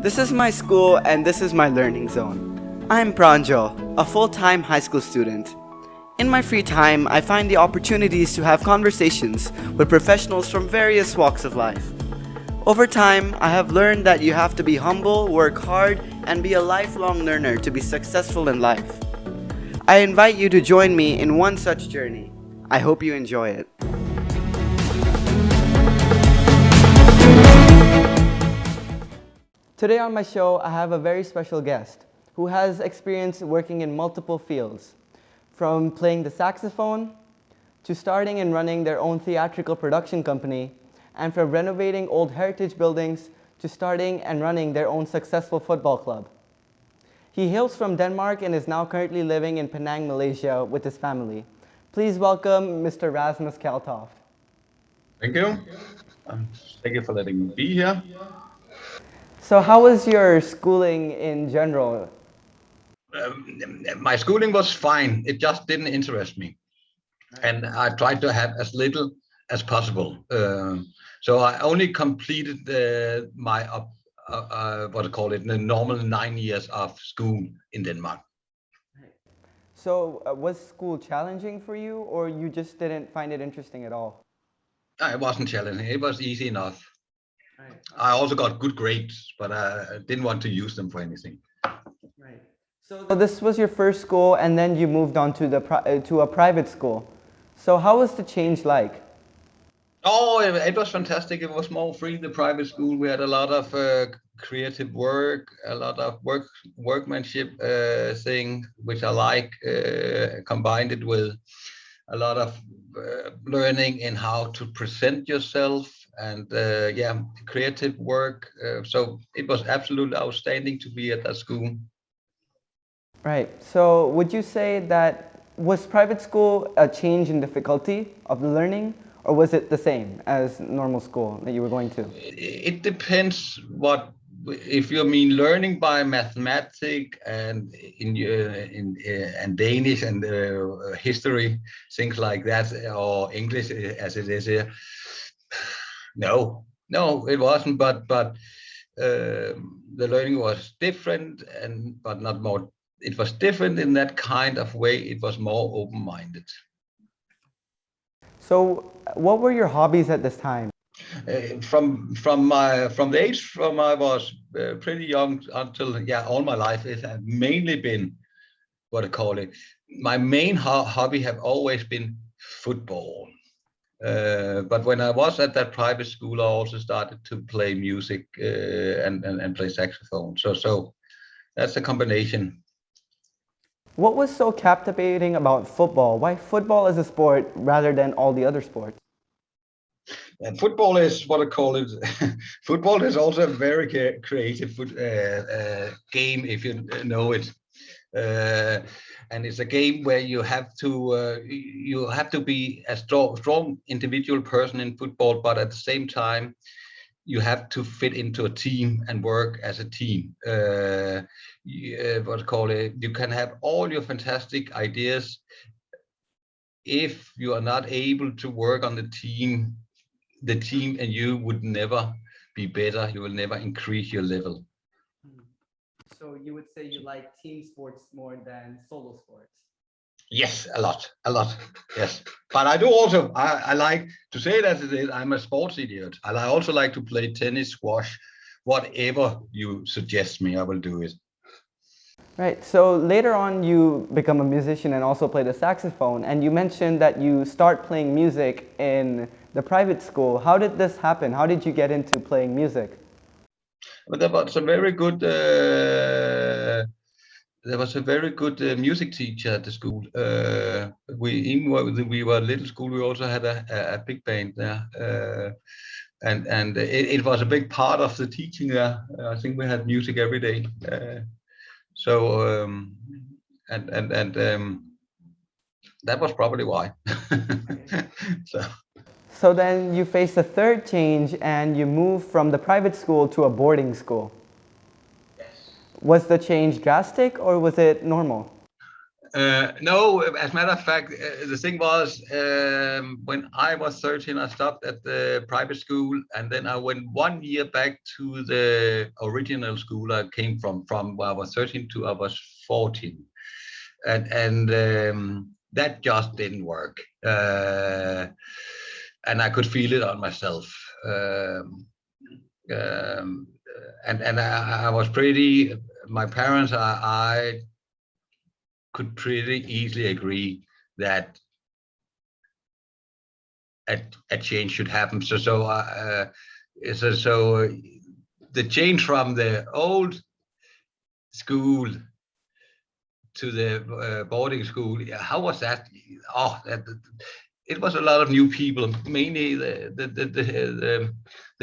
This is my school and this is my learning zone. I'm Pranjal, a full-time high school student. In my free time, I find the opportunities to have conversations with professionals from various walks of life. Over time, I have learned that you have to be humble, work hard, and be a lifelong learner to be successful in life. I invite you to join me in one such journey. I hope you enjoy it. Today on my show, I have a very special guest who has experience working in multiple fields, from playing the saxophone to starting and running their own theatrical production company, and from renovating old heritage buildings to starting and running their own successful football club. He hails from Denmark and is now currently living in Penang, Malaysia with his family. Please welcome Mr. Rasmus Kaltoft. Thank you. Um, Thank you for letting me be here. So how was your schooling in general? My schooling was fine. It just didn't interest me, and I tried to have as little as possible. So I only completed my what do you call it, the normal 9 years of school in Denmark. So was school challenging for you or you just didn't find it interesting at all? It wasn't challenging. It was easy enough. Right. I also got good grades, but I didn't want to use them for anything. Right. So this was your first school, and then you moved on to to a private school. So how was the change like? Oh, it was fantastic. It was more free, the private school. We had a lot of creative work, a lot of workmanship thing, which I like. Combined it with a lot of learning in how to present yourself and yeah, creative work. So it was absolutely outstanding to be at that school. Right. So would you say that was private school a change in difficulty of the learning, or was it the same as normal school that you were going to? It depends what, if you mean learning by mathematics and and Danish and history, things like that, or English as it is here. No, it wasn't. But the learning was different, and but not more. It was different in that kind of way. It was more open-minded. So what were your hobbies at this time? From the age from I was pretty young until, yeah, all my life it had mainly been, what I call it, my main hobby have always been football. But when I was at that private school, I also started to play music and play saxophone. So that's a combination. What was so captivating about football? Why football as a sport rather than all the other sports? And football is, what I call it. Football is also a very creative game, if you know it. Uh, and it's a game where you have to be a strong individual person in football, but at the same time you have to fit into a team and work as a team. What I call it? You can have all your fantastic ideas. If you are not able to work on the team and you would never be better. You will never increase your level. So you would say you like team sports more than solo sports? Yes, a lot. Yes, but I do also. I like to say that it is. I'm a sports idiot. And I also like to play tennis, squash, whatever you suggest me. I will do it. Right. So later on, you become a musician and also play the saxophone. And you mentioned that you start playing music in the private school. How did this happen? How did you get into playing music? But there was a very good. There was a very good music teacher at the school. We even when we were a little school, we also had a big band there, and it was a big part of the teaching there. I think we had music every day. So and that was probably why. So So then you faced a third change and you moved from the private school to a boarding school. Was the change drastic or was it normal? No, as a matter of fact, the thing was, when I was 13, I stopped at the private school, and then I went 1 year back to the original school I came from where I was 13 to I was 14, and that just didn't work, and I could feel it on myself. Um, and I was pretty. My parents, I could pretty easily agree that a change should happen. So the change from the old school to the boarding school, how was that? Oh, it was a lot of new people. Mainly the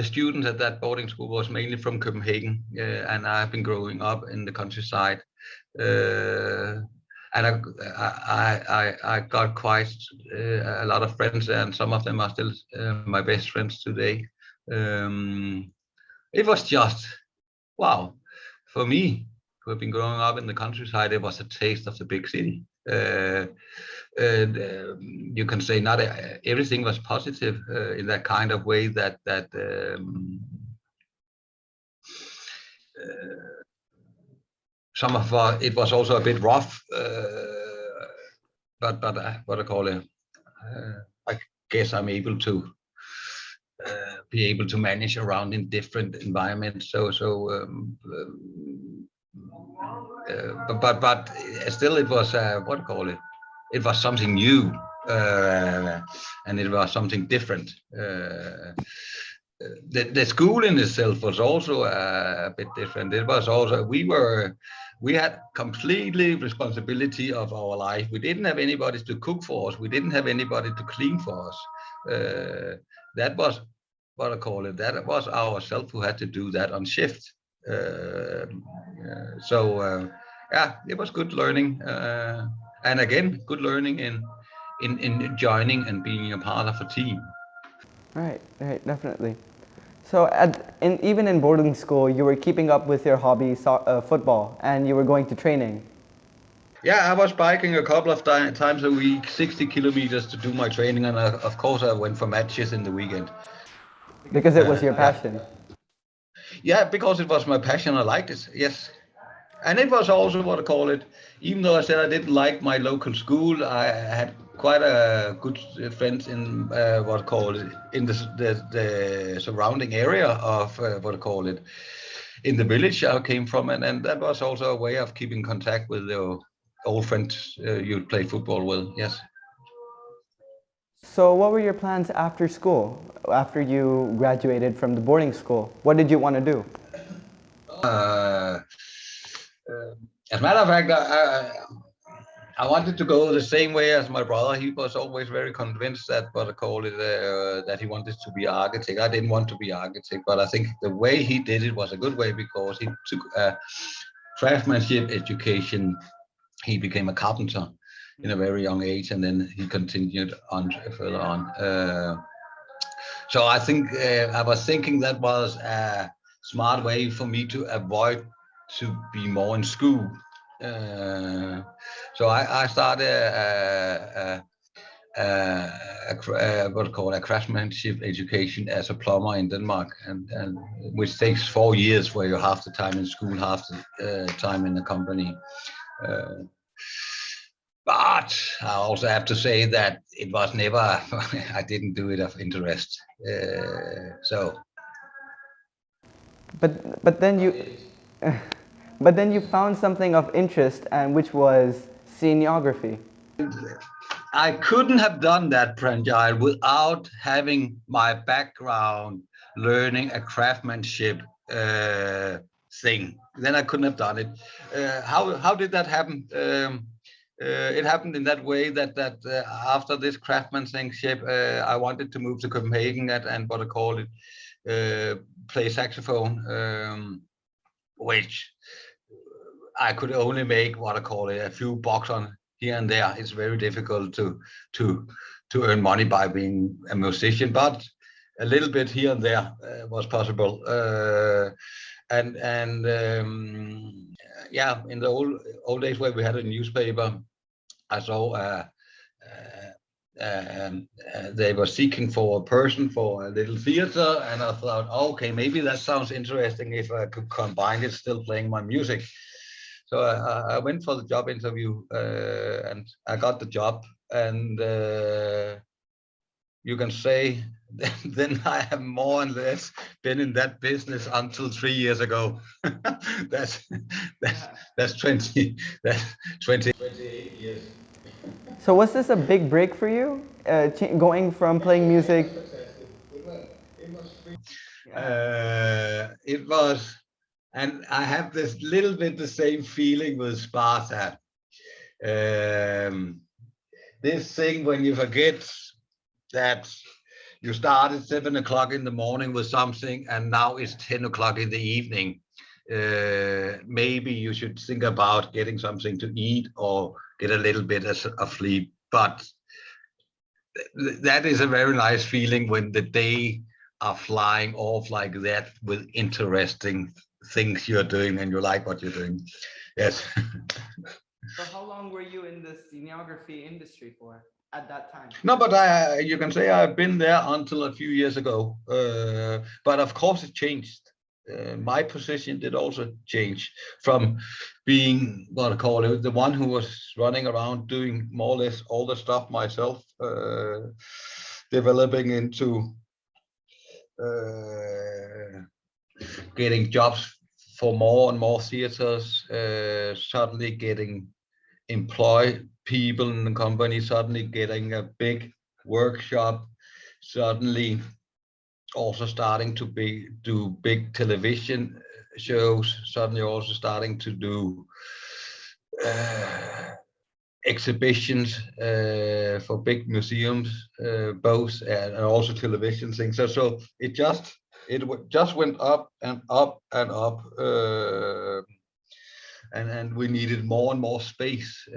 students at that boarding school was mainly from Copenhagen, and I've been growing up in the countryside. And I got quite a lot of friends there, and some of them are still my best friends today. It was just wow for me, who have been growing up in the countryside. It was a taste of the big city. And you can say not everything was positive in that kind of way that some of it was also a bit rough, but what I call it, I guess I'm able to be able to manage around in different environments. But still, it was what I call it. It was something new, and it was something different. The school in itself was also a bit different. It was also we had completely responsibility of our life. We didn't have anybody to cook for us. We didn't have anybody to clean for us. That was what I call it. That was ourselves who had to do that on shift. Yeah, it was good learning, and again, good learning in joining and being a part of a team. Right, right, definitely. So even in boarding school, you were keeping up with your hobby, football, and you were going to training. Yeah, I was biking a couple of times a week, 60 kilometers to do my training, and of course I went for matches in the weekend. Because it was your Yeah, passion. yeah, because it was my passion. I liked it. Yes. And it was also what I call it. Even though I said I didn't like my local school, I had quite a good friends in what I call it in the surrounding area of what I call it in the village I came from, and that was also a way of keeping contact with the old friends you'd play football with. Yes. So what were your plans after school, after you graduated from the boarding school? What did you want to do? Uh, as a matter of fact, I wanted to go the same way as my brother. He was always very convinced that what I call it that he wanted to be architect. I didn't want to be architect, but I think the way he did it was a good way because he took a craftsmanship education. He became a carpenter in a very young age, and then he continued on further on. So I think I was thinking that was a smart way for me to avoid to be more in school. So I started what I call a craftsmanship education as a plumber in Denmark, and which takes 4 years, where you're half the time in school, half the time in the company. But I also have to say that it was never, I didn't do it of interest. So But then you, but then you found something of interest, and which was scenography. I couldn't have done that, Pranjal, without having my background learning a craftsmanship thing. Then I couldn't have done it. How did that happen? It happened in that way that after this craftsmanship, I wanted to move to Copenhagen and what I call it, play saxophone, which I could only make what I call it a few bucks on here and there. It's very difficult to earn money by being a musician, but a little bit here and there was possible. And yeah, in the old days where we had a newspaper, I saw they were seeking for a person for a little theater, and I thought, okay, maybe that sounds interesting if I could combine it, still playing my music. So I went for the job interview, and I got the job, and you can say then I have more or less been in that business until 3 years ago. that's that's 20 that's 28 years. So was this a big break for you, going from playing music? It was, and I have this little bit the same feeling with Sparta. This thing when you forget that you started 7 o'clock in the morning with something, and now it's 10 o'clock in the evening. Maybe you should think about getting something to eat or get a little bit of sleep. But that is a very nice feeling when the day are flying off like that with interesting things you're doing and you like what you're doing. Yes. So how long were you in the scenography industry for at that time? No, but you can say I've been there until a few years ago. But of course it changed. My position did also change from being what I call it, the one who was running around doing more or less all the stuff myself, developing into getting jobs for more and more theaters, suddenly getting employ people in the company, suddenly getting a big workshop, suddenly also starting to do big television shows, suddenly also starting to do exhibitions for big museums, both and also television things. So it just went up and up and up, and we needed more and more space.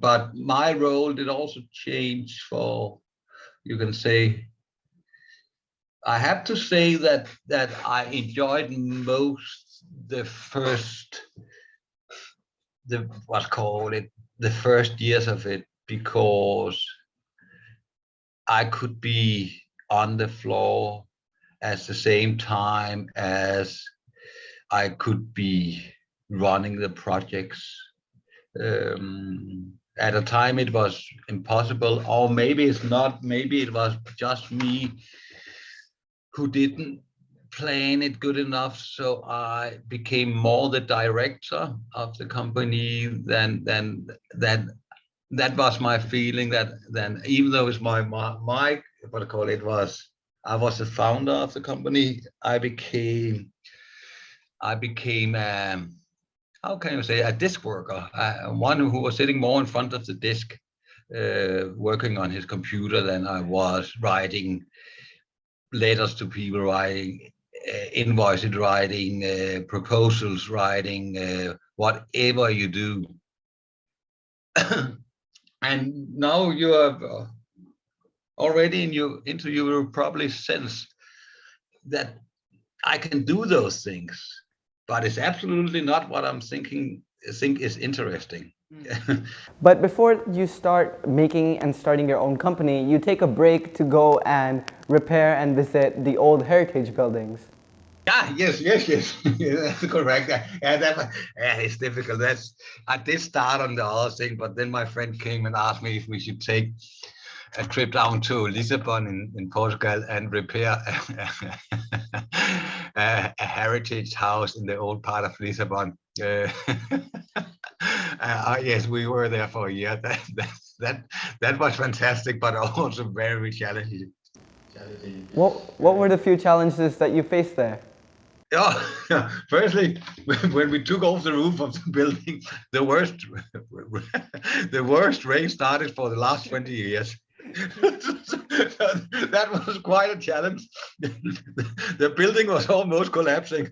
But my role did also change for, you can say, I have to say that I enjoyed most the first, the first years of it, because I could be on the floor at the same time as I could be running the projects. At a time it was impossible, or maybe it's not, maybe it was just me who didn't plan it good enough, so I became more the director of the company than that was my feeling. That then, even though it's my what I call it was, I was the founder of the company, I became how can you say, a disk worker, one who was sitting more in front of the disk, working on his computer than I was writing letters to people, writing invoices, writing proposals, writing whatever you do. And now you have already in your interview, you probably sense that I can do those things, but it's absolutely not what I'm think is interesting. But before you start making and starting your own company, you take a break to go and repair and visit the old heritage buildings. Yes. Yeah, that's correct. It's difficult. I did start on the other thing, but then my friend came and asked me if we should take a trip down to Lisbon in Portugal and repair a heritage house in the old part of Lisbon. Yes, we were there for a year. That was fantastic, but also very challenging. What were the few challenges that you faced there? Yeah, firstly, when we took off the roof of the building, the worst rain started for the last 20 years. That was quite a challenge. The building was almost collapsing.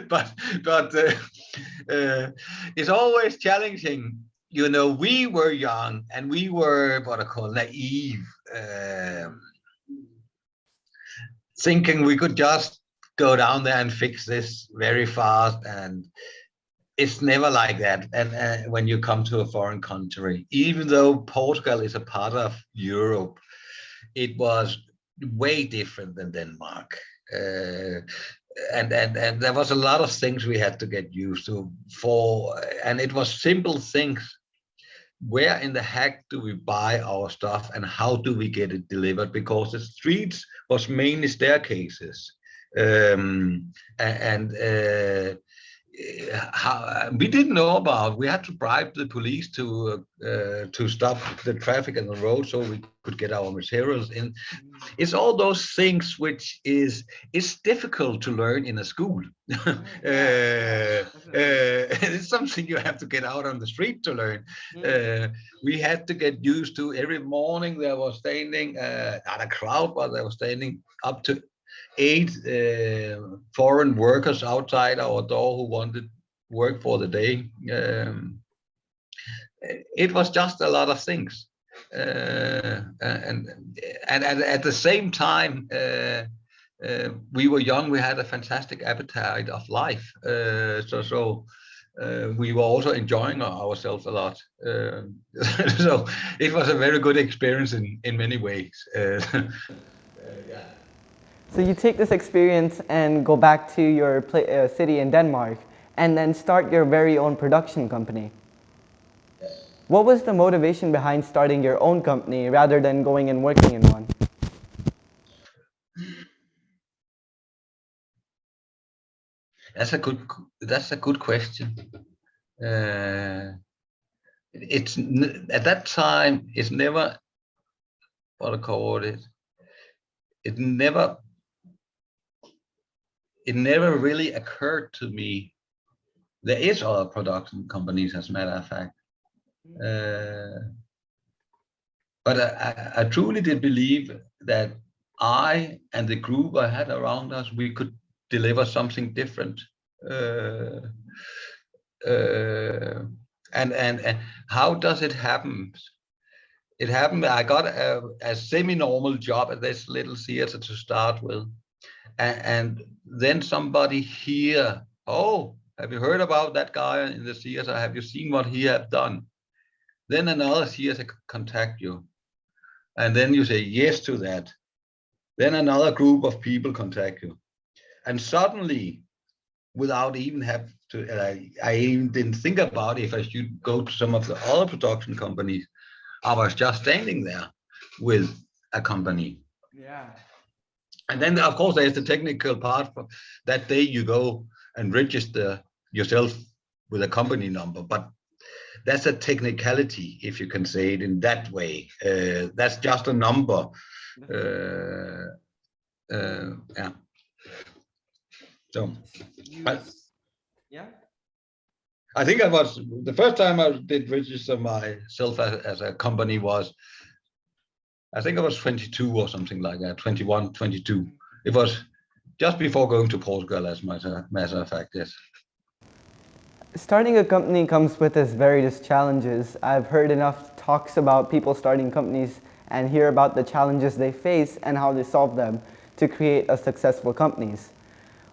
But it's always challenging. You know, we were young and we were what I call naive, thinking we could just go down there and fix this very fast, and it's never like that. And when you come to a foreign country, even though Portugal is a part of Europe, it was way different than Denmark. And there was a lot of things we had to get used to and it was simple things. Where in the heck do we buy our stuff and how do we get it delivered? Because the streets was mainly staircases. And how we didn't know about. We had to bribe the police to stop the traffic on the road so we could get our materials in. It's all those things which is difficult to learn in a school. It's something you have to get out on the street to learn. We had to get used to. Every morning there was standing not a crowd, but there was standing up to 8 foreign workers outside our door who wanted work for the day. It was just a lot of things, and at the same time, we were young. We had a fantastic appetite of life, so we were also enjoying ourselves a lot. So it was a very good experience in many ways. Yeah. So you take this experience and go back to your city in Denmark and then start your very own production company. Yes. What was the motivation behind starting your own company rather than going and working in one? That's a good question. It's at that time. It's never what I call it. It never really occurred to me. There is other production companies, as a matter of fact. But I truly did believe that I and the group I had around us, we could deliver something different. And how does it happen? It happened. I got a semi-normal job at this little theater to start with, and then somebody here. Oh, have you heard about that guy in the theater? Have you seen what he have done? Then another theater contact you, and then you say yes to that. Then another group of people contact you, and suddenly, without even have to, I even didn't think about if I should go to some of the other production companies. I was just standing there with a company. Yeah. And then, of course, there's the technical part. For that day, you go and register yourself with a company number. But that's a technicality, if you can say it in that way. That's just a number. Yeah. So, yeah. I think the first time I did register myself as a company was, I think I was 22 or something like that, 21, 22. It was just before going to Portugal, as a matter of fact, yes. Starting a company comes with its various challenges. I've heard enough talks about people starting companies and hear about the challenges they face and how they solve them to create a successful companies.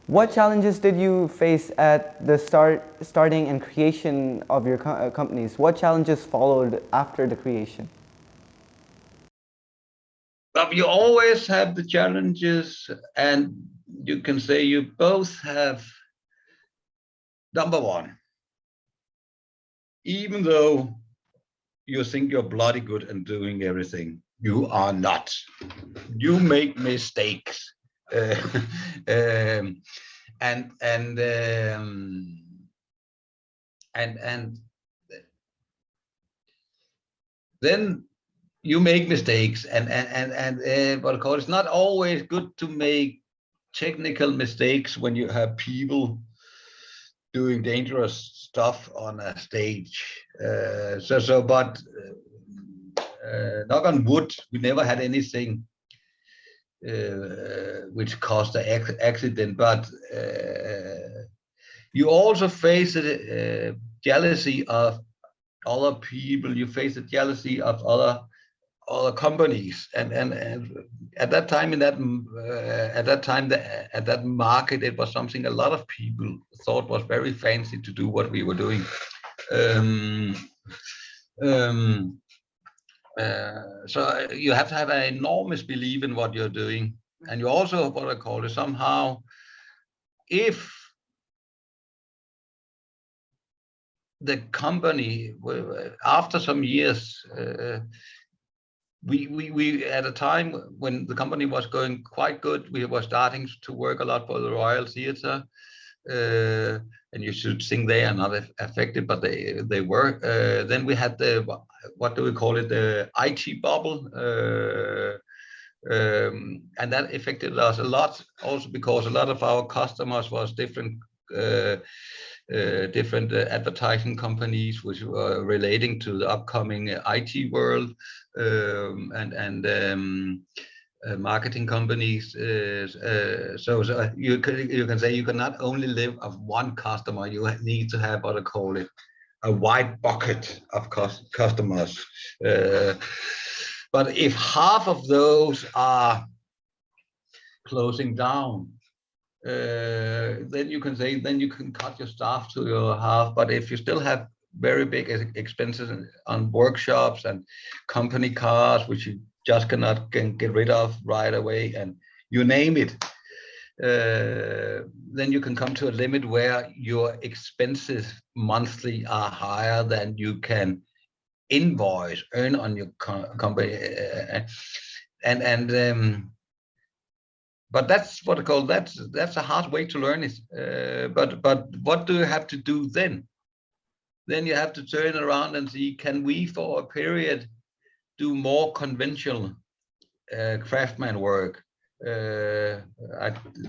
What challenges did you face at the starting and creation of your companies? What challenges followed after the creation? But you always have the challenges, and you can say you both have. Number one, even though you think you're bloody good and doing everything, you are not. You make mistakes. And then you make mistakes, and what I call it's not always good to make technical mistakes when you have people doing dangerous stuff on a stage. But knock on wood, we never had anything which caused an accident. But you also face the jealousy of other people. You face the jealousy of other other companies, and at that time in that at that market, it was something a lot of people thought was very fancy to do what we were doing. Um, um, so you have to have an enormous belief in what you're doing, and you also, what I call it, somehow, if the company, after some years, we at a time when the company was going quite good, we were starting to work a lot for the Royal Theatre, and you should think they are not affected, but they were. Then we had the, what do we call it, the IT bubble, and that affected us a lot, also because a lot of our customers was different advertising companies which were relating to the upcoming IT world, and marketing companies. So you can say you cannot only live of one customer. You need to have what I call it a wide bucket of customers. But if half of those are closing down, then you can say, then you can cut your staff to your half. But if you still have very big expenses on workshops and company cars, which you just cannot get rid of right away, and you name it, then you can come to a limit where your expenses monthly are higher than you can invoice, earn on your company, but that's what I call, that's a hard way to learn it. But what do you have to do then? Then you have to turn around and see, can we for a period do more conventional craftsman work? In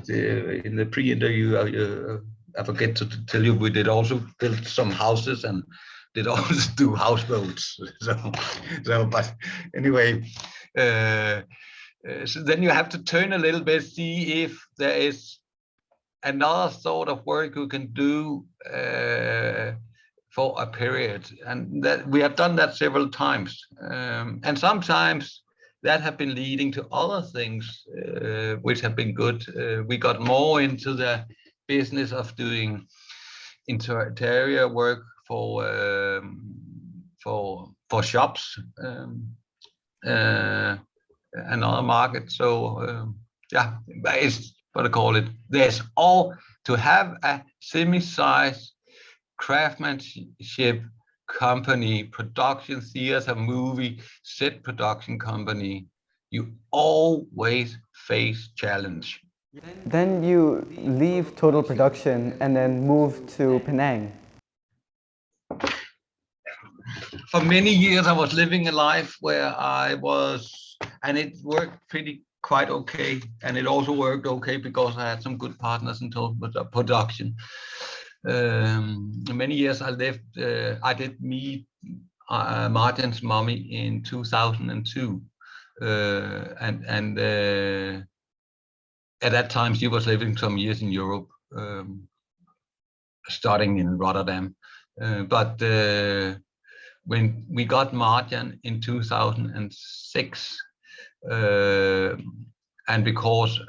the pre-interview, I forget to tell you, we did also build some houses and did also do houseboats. So but anyway, so then you have to turn a little bit, see if there is another sort of work you can do for a period, and that we have done that several times, and sometimes that have been leading to other things which have been good. We got more into the business of doing interior work for shops, another market. So yeah, it's what I call it. There's all to have a semi-sized craftsmanship company, production theater, movie set production company. You always face challenge. Then you leave total production and then move to Penang. For many years, I was living a life where I was, and it worked quite okay. And it also worked okay because I had some good partners in total production. Many years I lived, I did meet Martin's mommy in 2002. And at that time, she was living some years in Europe, starting in Rotterdam. But when we got Martin in 2006, and because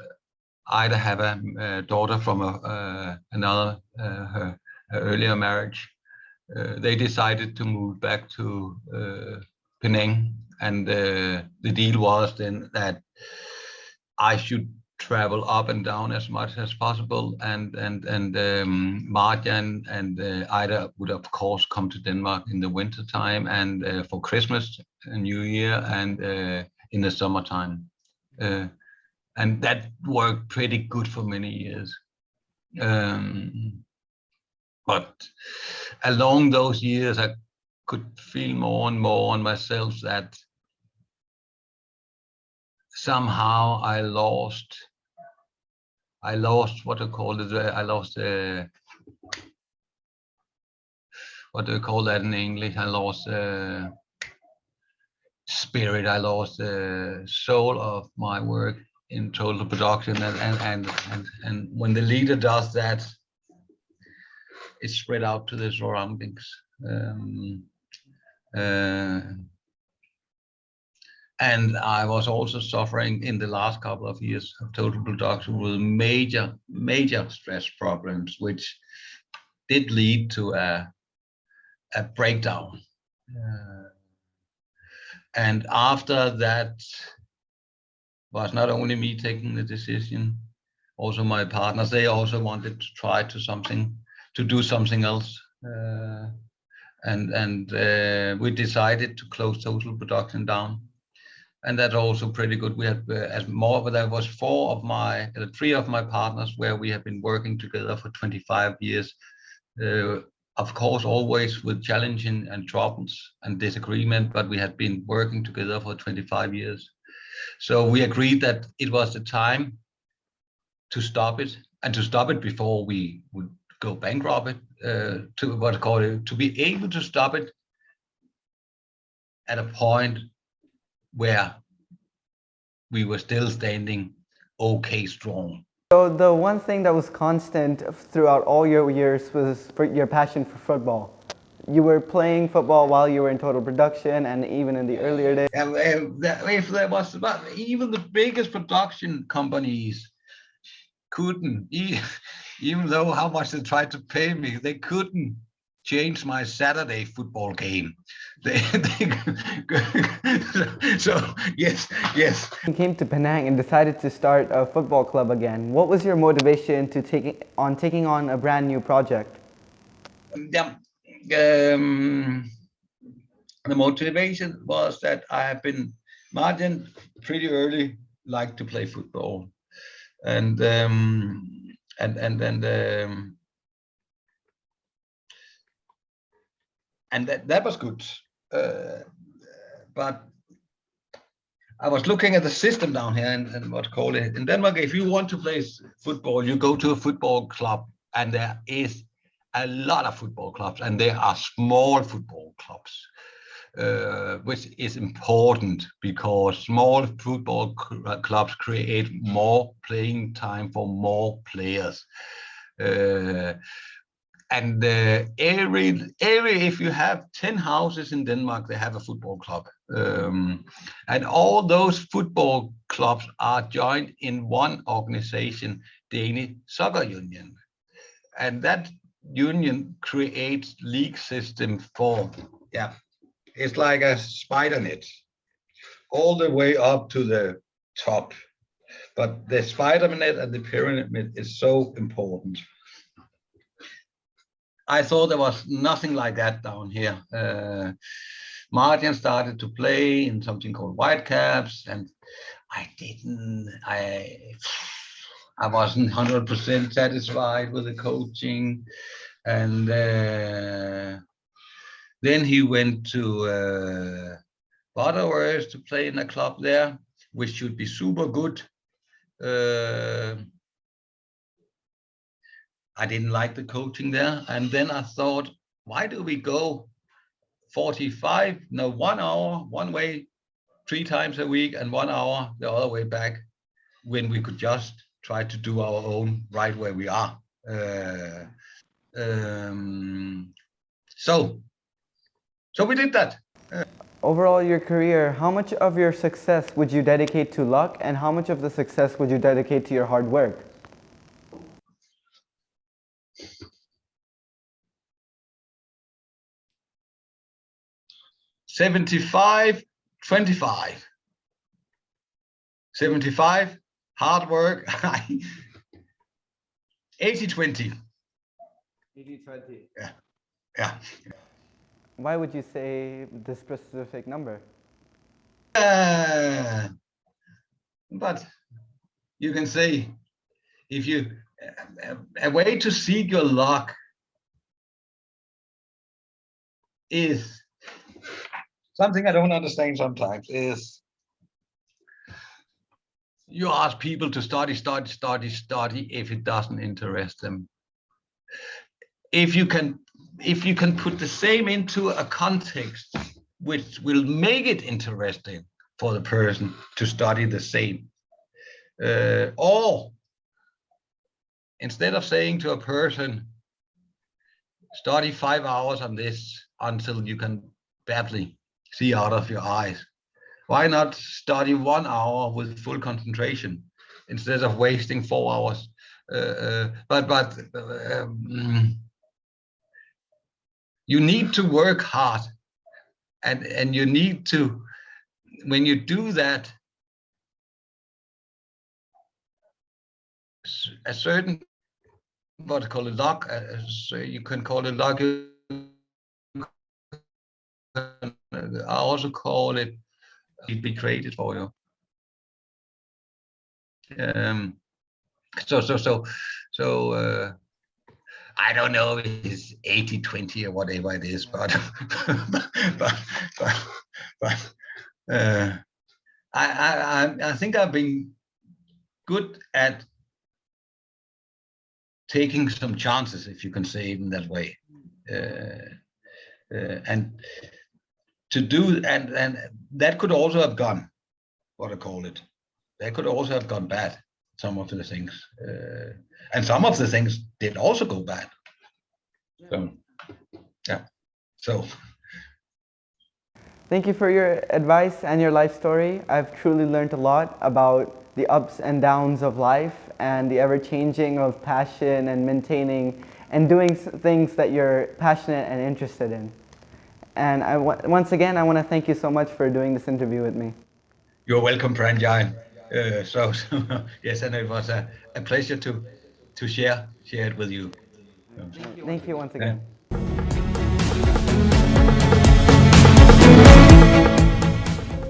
Ida have a daughter from another her earlier marriage, they decided to move back to Penang, and the deal was then that I should travel up and down as much as possible, and Marjan and Ida would of course come to Denmark in the winter time, and for Christmas and New Year, and in the summertime, and that worked pretty good for many years. But along those years, I could feel more and more on myself that somehow I lost what I call it. I lost what do you call that in English? I lost spirit. I lost the soul of my work in total production, and when the leader does that, it's spread out to the surroundings. And I was also suffering in the last couple of years of total production with major stress problems, which did lead to a breakdown. And after that was not only me taking the decision, also my partners, they also wanted to try to do something else. And we decided to close total production down. And that's also pretty good. We had but there was three of my partners where we have been working together for 25 years. Of course, always with challenging and troubles and disagreement, but we had been working together for 25 years. So we agreed that it was the time to stop it, and to stop it before we would go bankrupt. To be able to stop it at a point where we were still standing okay strong. So the one thing that was constant throughout all your years was your passion for football. You were playing football while you were in total production and even in the earlier days. If there was, but even the biggest production companies couldn't, even though how much they tried to pay me, they couldn't change my Saturday football game. So yes. You came to Penang and decided to start a football club again. What was your motivation to taking on a brand new project? The motivation was that I have been, Martin pretty early liked to play football, and that was good. But I was looking at the system down here and what's called it in Denmark. If you want to play football, you go to a football club, and there is a lot of football clubs, and there are small football clubs, which is important because small football clubs create more playing time for more players. And if you have 10 houses in Denmark, they have a football club. And all those football clubs are joined in one organization, Danish Soccer Union. And that union creates league system for, it's like a spider net, all the way up to the top. But the spider net and the pyramid is so important. I thought there was nothing like that down here. Martin started to play in something called Whitecaps, and I wasn't 100% satisfied with the coaching. And then he went to Butterworth to play in a club there, which should be super good. I didn't like the coaching there. And then I thought, why do we go 1 hour one way 3 times a week and 1 hour the other way back, when we could just try to do our own right where we are. So we did that. Overall, your career, how much of your success would you dedicate to luck, and how much of the success would you dedicate to your hard work? 75-25. 75 hard work. 80-20. 80-20. Yeah. Why would you say this specific number? But you can say, if you a way to seek your luck is something I don't understand sometimes, is you ask people to study if it doesn't interest them. If you can put the same into a context which will make it interesting for the person to study the same, or instead of saying to a person, study 5 hours on this until you can badly see out of your eyes, Why not study 1 hour with full concentration instead of wasting 4 hours? You need to work hard, and you need to, when you do that, a certain, what call it, luck, so you can call it luck. I also call it be created for you. I don't know if it's 80-20 or whatever it is, but I think I've been good at taking some chances, if you can say it in that way, and to do, and that could also have gone, what I call it, that could also have gone bad, some of the things, and some of the things did also go bad. So yeah, so Thank you for your advice and your life story. I've truly learned a lot about the ups and downs of life and the ever-changing of passion and maintaining and doing things that you're passionate and interested in. And once again, I want to thank you so much for doing this interview with me. You're welcome, Pranjay. So yes, and it was a pleasure to share it with you. Thank you once again. Yeah.